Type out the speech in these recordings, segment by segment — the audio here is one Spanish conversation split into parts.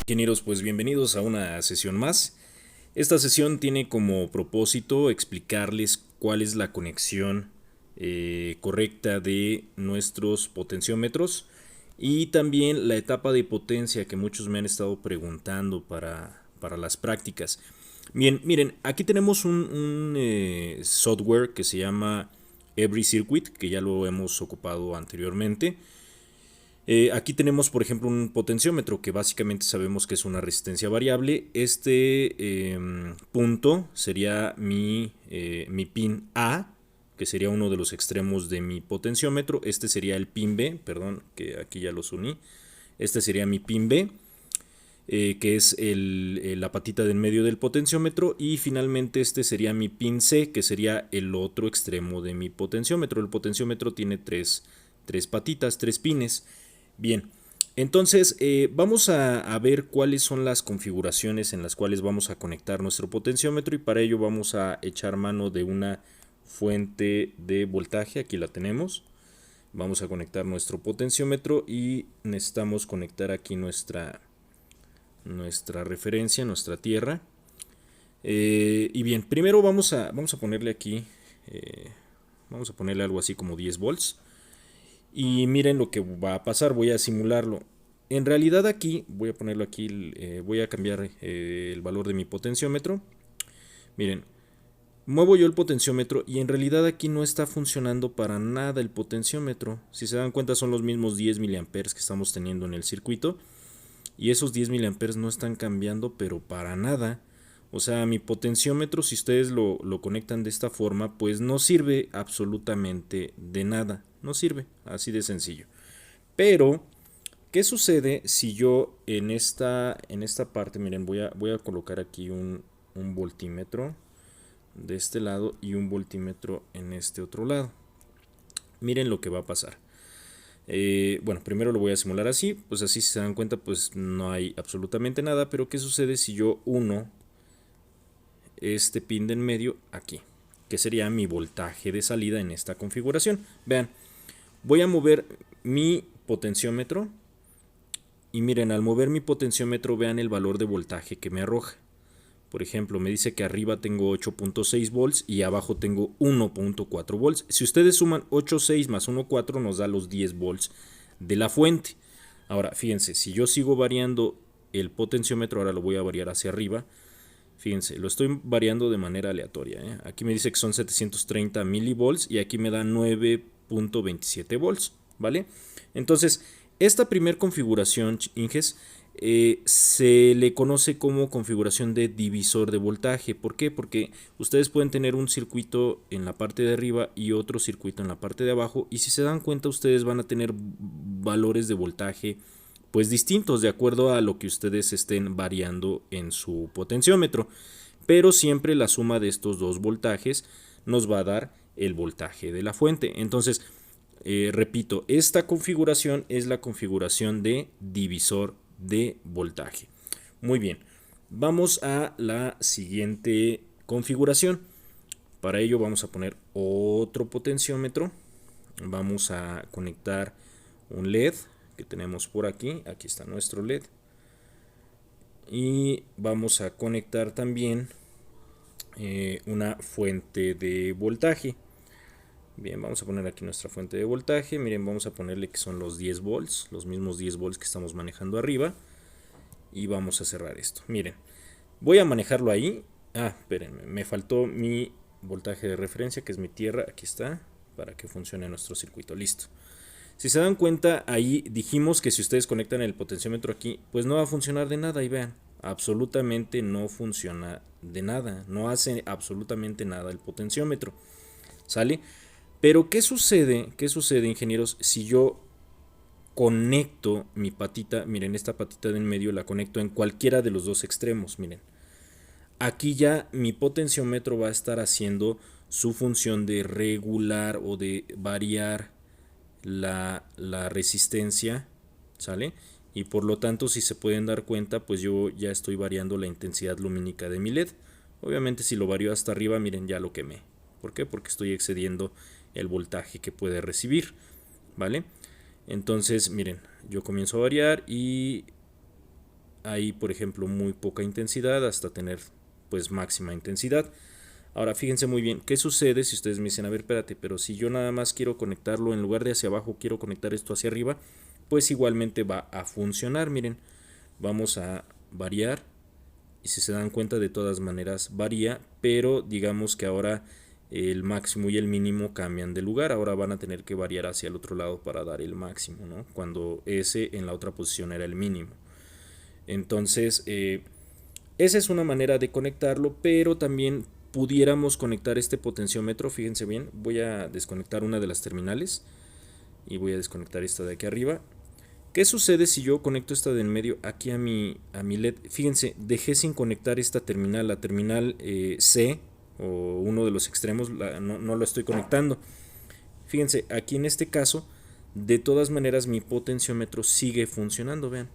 Ingenieros, pues bienvenidos a una sesión más. Esta sesión tiene como propósito explicarles cuál es la conexión correcta de nuestros potenciómetros y también la etapa de potencia que muchos me han estado preguntando para las prácticas. Bien, miren, aquí tenemos un software que se llama Every Circuit, que ya lo hemos ocupado anteriormente. Aquí tenemos, por ejemplo, un potenciómetro que básicamente sabemos que es una resistencia variable. Este punto sería mi pin A, que sería uno de los extremos de mi potenciómetro. Este sería el pin B, perdón, que aquí ya los uní. Este sería mi pin B, que es la patita del medio del potenciómetro. Y finalmente este sería mi pin C, que sería el otro extremo de mi potenciómetro. El potenciómetro tiene tres patitas, tres pines. Bien, entonces vamos a ver cuáles son las configuraciones en las cuales vamos a conectar nuestro potenciómetro y para ello vamos a echar mano de una fuente de voltaje. Aquí la tenemos. Vamos a conectar nuestro potenciómetro y necesitamos conectar aquí nuestra referencia, nuestra tierra. Y bien, primero vamos a ponerle aquí, vamos a ponerle algo así como 10 volts. Y miren lo que va a pasar, voy a simularlo. En realidad aquí, voy a ponerlo aquí, voy a cambiar el valor de mi potenciómetro. Miren, muevo yo el potenciómetro y en realidad aquí no está funcionando para nada el potenciómetro. Si se dan cuenta son los mismos 10 miliamperes que estamos teniendo en el circuito. Y esos 10 miliamperes no están cambiando pero para nada. O sea, mi potenciómetro, si ustedes lo conectan de esta forma, pues no sirve absolutamente de nada. No sirve, así de sencillo. Pero, ¿qué sucede si yo en esta parte, miren, voy a colocar aquí un voltímetro de este lado y un voltímetro en este otro lado? Miren lo que va a pasar. Bueno, primero lo voy a simular así, pues así si se dan cuenta, pues no hay absolutamente nada. Pero ¿qué sucede si yo uno este pin de en medio aquí, que sería mi voltaje de salida en esta configuración? Vean, voy a mover mi potenciómetro y miren, al mover mi potenciómetro vean el valor de voltaje que me arroja. Por ejemplo, me dice que arriba tengo 8.6 volts y abajo tengo 1.4 volts. Si ustedes suman 8.6 más 1.4 nos da los 10 volts de la fuente. Ahora, fíjense, si yo sigo variando el potenciómetro, ahora lo voy a variar hacia arriba. Fíjense, lo estoy variando de manera aleatoria, ¿eh? Aquí me dice que son 730 milivolts y aquí me da 9.27 volts, ¿vale? Entonces, esta primer configuración, Inges, se le conoce como configuración de divisor de voltaje. ¿Por qué? Porque ustedes pueden tener un circuito en la parte de arriba y otro circuito en la parte de abajo, y si se dan cuenta ustedes van a tener valores de voltaje pues distintos de acuerdo a lo que ustedes estén variando en su potenciómetro, pero siempre la suma de estos dos voltajes nos va a dar el voltaje de la fuente. Entonces, repito, esta configuración es la configuración de divisor de voltaje. Muy bien, vamos a la siguiente configuración. Para ello vamos a poner otro potenciómetro. Vamos a conectar un LED que tenemos por aquí. Aquí está nuestro LED. Y vamos a conectar también una fuente de voltaje. Bien, vamos a poner aquí nuestra fuente de voltaje. Miren, vamos a ponerle que son los 10 volts, los mismos 10 volts que estamos manejando arriba. Y vamos a cerrar esto. Miren, voy a manejarlo ahí. Espérenme, me faltó mi voltaje de referencia, que es mi tierra. Aquí está, para que funcione nuestro circuito. Listo. Si se dan cuenta, ahí dijimos que si ustedes conectan el potenciómetro aquí, pues no va a funcionar de nada. Y vean, absolutamente no funciona de nada. No hace absolutamente nada el potenciómetro. ¿Sale? Pero ¿qué sucede? ¿Qué sucede, ingenieros, si yo conecto mi patita? Miren, esta patita de en medio la conecto en cualquiera de los dos extremos. Miren, aquí ya mi potenciómetro va a estar haciendo su función de regular o de variar la resistencia, ¿sale? Y por lo tanto, si se pueden dar cuenta, pues yo ya estoy variando la intensidad lumínica de mi LED. Obviamente si lo varío hasta arriba, miren, ya lo quemé. ¿Por qué? Porque estoy excediendo el voltaje que puede recibir, ¿vale? Entonces, miren, yo comienzo a variar y hay, por ejemplo, muy poca intensidad hasta tener pues máxima intensidad. Ahora fíjense muy bien, ¿qué sucede si ustedes me dicen, a ver, espérate, pero si yo nada más quiero conectarlo, en lugar de hacia abajo, quiero conectar esto hacia arriba? Pues igualmente va a funcionar, miren. Vamos a variar y si se dan cuenta, de todas maneras varía, pero digamos que ahora el máximo y el mínimo cambian de lugar. Ahora van a tener que variar hacia el otro lado para dar el máximo, ¿no? Cuando ese en la otra posición era el mínimo. Entonces, esa es una manera de conectarlo, pero también pudiéramos conectar este potenciómetro. Fíjense bien, voy a desconectar una de las terminales y voy a desconectar esta de aquí arriba. ¿Qué sucede si yo conecto esta de en medio aquí a mi LED? Fíjense, dejé sin conectar esta terminal, la terminal C o uno de los extremos, no lo estoy conectando. Fíjense, aquí en este caso, de todas maneras mi potenciómetro sigue funcionando, vean.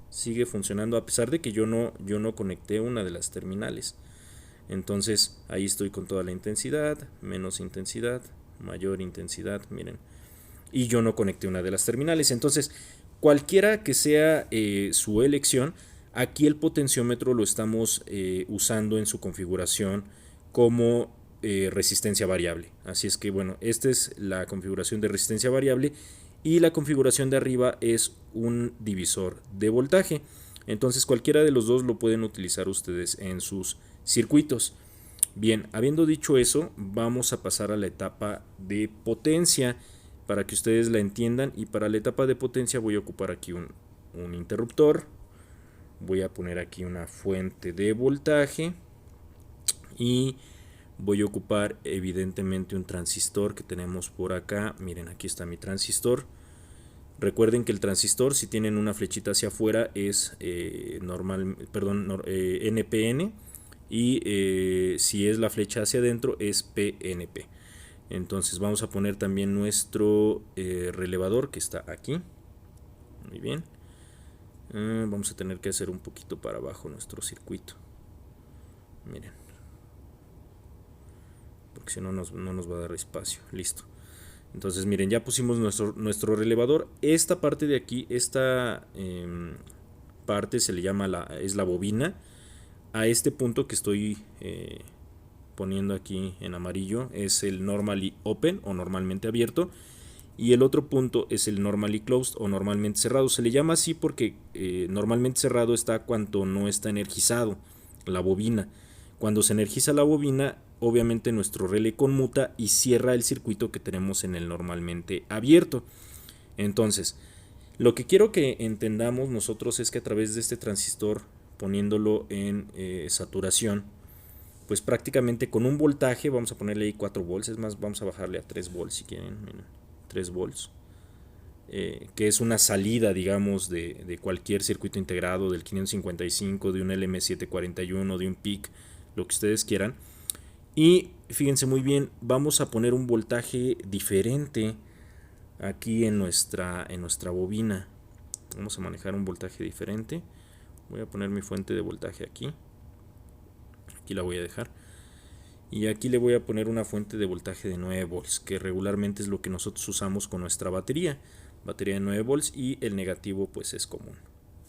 Sigue funcionando a pesar de que yo no conecté una de las terminales. Entonces ahí estoy con toda la intensidad, menos intensidad, mayor intensidad, miren. Y yo no conecté una de las terminales. Entonces, cualquiera que sea su elección, aquí el potenciómetro lo estamos usando en su configuración como resistencia variable. Así es que bueno, esta es la configuración de resistencia variable y la configuración de arriba es un divisor de voltaje. Entonces cualquiera de los dos lo pueden utilizar ustedes en sus circuitos. Bien, habiendo dicho eso, vamos a pasar a la etapa de potencia para que ustedes la entiendan. Y para la etapa de potencia voy a ocupar aquí un interruptor, voy a poner aquí una fuente de voltaje y voy a ocupar evidentemente un transistor que tenemos por acá. Miren, aquí está mi transistor. Recuerden que el transistor, si tienen una flechita hacia afuera, es NPN, y si es la flecha hacia adentro es PNP. Entonces vamos a poner también nuestro relevador que está aquí. Muy bien. Vamos a tener que hacer un poquito para abajo nuestro circuito. Miren. Porque si no no nos va a dar espacio. Listo. Entonces miren, ya pusimos nuestro relevador. Esta parte de aquí, esta parte se le llama es la bobina. A este punto que estoy poniendo aquí en amarillo es el normally open o normalmente abierto. Y el otro punto es el normally closed o normalmente cerrado. Se le llama así porque normalmente cerrado está cuando no está energizado la bobina. Cuando se energiza la bobina, obviamente nuestro relé conmuta y cierra el circuito que tenemos en el normalmente abierto. Entonces, lo que quiero que entendamos nosotros es que a través de este transistor, poniéndolo en saturación, pues prácticamente con un voltaje, vamos a ponerle ahí 4 volts, es más, vamos a bajarle a 3 volts si quieren, miren, 3 volts, que es una salida, digamos, de cualquier circuito integrado, del 555, de un LM741, de un PIC, lo que ustedes quieran. Y fíjense muy bien, vamos a poner un voltaje diferente aquí en nuestra bobina. Vamos a manejar un voltaje diferente. Voy a poner mi fuente de voltaje aquí. Aquí la voy a dejar. Y aquí le voy a poner una fuente de voltaje de 9 volts, que regularmente es lo que nosotros usamos con nuestra batería. Batería de 9 volts y el negativo pues es común.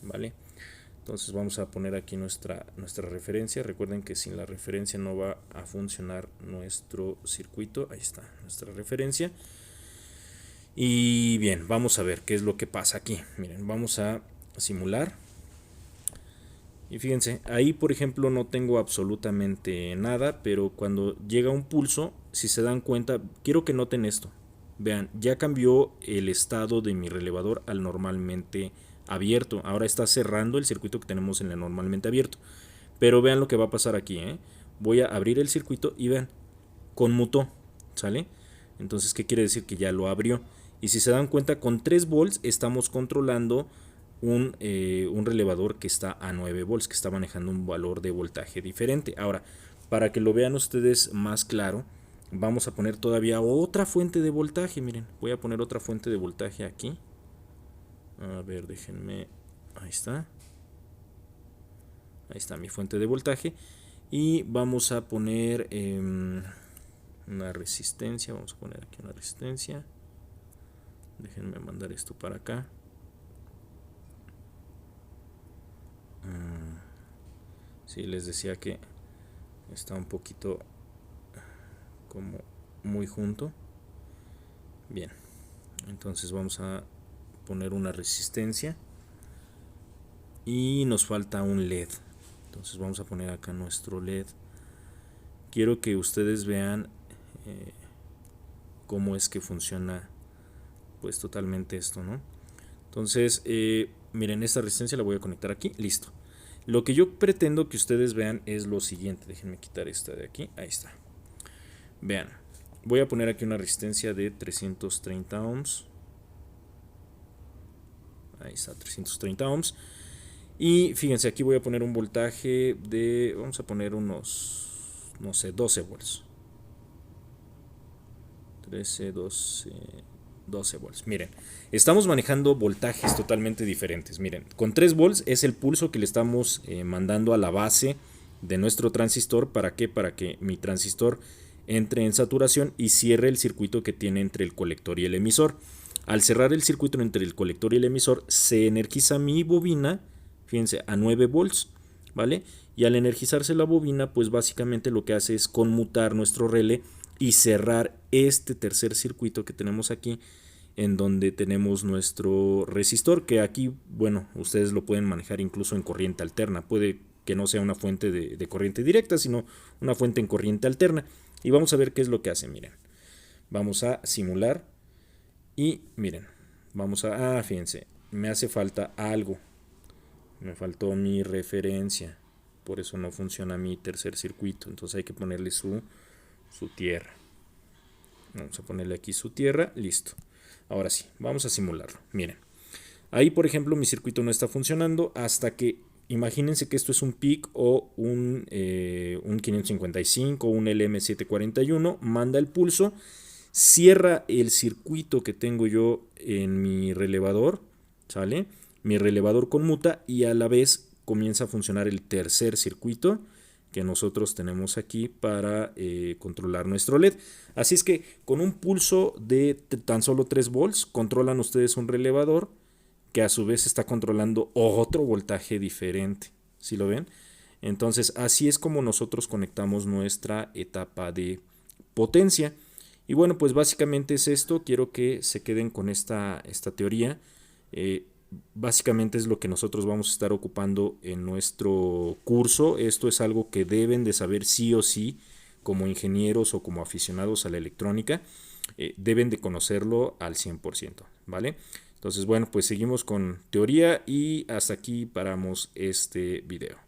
¿Vale? Entonces vamos a poner aquí nuestra referencia. Recuerden que sin la referencia no va a funcionar nuestro circuito. Ahí está nuestra referencia. Y bien, vamos a ver qué es lo que pasa aquí. Miren, vamos a simular. Y fíjense, ahí por ejemplo no tengo absolutamente nada, pero cuando llega un pulso, si se dan cuenta, quiero que noten esto. Vean, ya cambió el estado de mi relevador al normalmente abierto. Ahora está cerrando el circuito que tenemos en el normalmente abierto. Pero vean lo que va a pasar aquí, ¿eh? Voy a abrir el circuito y vean, conmutó, ¿sale? Entonces, ¿qué quiere decir? Que ya lo abrió. Y si se dan cuenta, con 3 volts estamos controlando un relevador que está a 9 volts, que está manejando un valor de voltaje diferente. Ahora, para que lo vean ustedes más claro, vamos a poner todavía otra fuente de voltaje. Miren, voy a poner otra fuente de voltaje aquí. A ver, déjenme. Ahí está. Ahí está mi fuente de voltaje. Y vamos a poner una resistencia. Vamos a poner aquí una resistencia. Déjenme mandar esto para acá. Sí, les decía que está un poquito como muy junto. Bien, entonces vamos a poner una resistencia y nos falta un LED. Entonces vamos a poner acá nuestro LED. Quiero que ustedes vean cómo es que funciona pues totalmente esto, ¿no? Entonces miren, esta resistencia la voy a conectar aquí, listo. Lo que yo pretendo que ustedes vean es lo siguiente. Déjenme quitar esta de aquí, ahí está. Vean, voy a poner aquí una resistencia de 330 ohms. Ahí está, 330 ohms. Y fíjense, aquí voy a poner un voltaje de, vamos a poner unos, no sé, 12 volts. 13, 12 volts. Miren, estamos manejando voltajes totalmente diferentes. Miren, con 3 volts es el pulso que le estamos mandando a la base de nuestro transistor. ¿Para qué? Para que mi transistor entre en saturación y cierre el circuito que tiene entre el colector y el emisor. Al cerrar el circuito entre el colector y el emisor, se energiza mi bobina, fíjense, a 9 volts, ¿vale? Y al energizarse la bobina, pues básicamente lo que hace es conmutar nuestro relé y cerrar este tercer circuito que tenemos aquí, en donde tenemos nuestro resistor, que aquí, bueno, ustedes lo pueden manejar incluso en corriente alterna. Puede que no sea una fuente de corriente directa, sino una fuente en corriente alterna. Y vamos a ver qué es lo que hace, miren. Vamos a simular y miren, vamos a... fíjense, me hace falta algo. Me faltó mi referencia. Por eso no funciona mi tercer circuito. Entonces hay que ponerle su tierra. Vamos a ponerle aquí su tierra, listo. Ahora sí, vamos a simularlo. Miren, ahí por ejemplo mi circuito no está funcionando hasta que, imagínense que esto es un PIC o un 555 o un LM741, manda el pulso, cierra el circuito que tengo yo en mi relevador, ¿sale? Mi relevador conmuta y a la vez comienza a funcionar el tercer circuito que nosotros tenemos aquí para controlar nuestro LED. Así es que con un pulso de tan solo 3 volts controlan ustedes un relevador que a su vez está controlando otro voltaje diferente. ¿Sí lo ven? Entonces así es como nosotros conectamos nuestra etapa de potencia. Y bueno, pues básicamente es esto. Quiero que se queden con esta teoría. Básicamente es lo que nosotros vamos a estar ocupando en nuestro curso. Esto es algo que deben de saber sí o sí como ingenieros o como aficionados a la electrónica. Deben de conocerlo al 100%, ¿vale? Entonces, bueno, pues seguimos con teoría y hasta aquí paramos este video.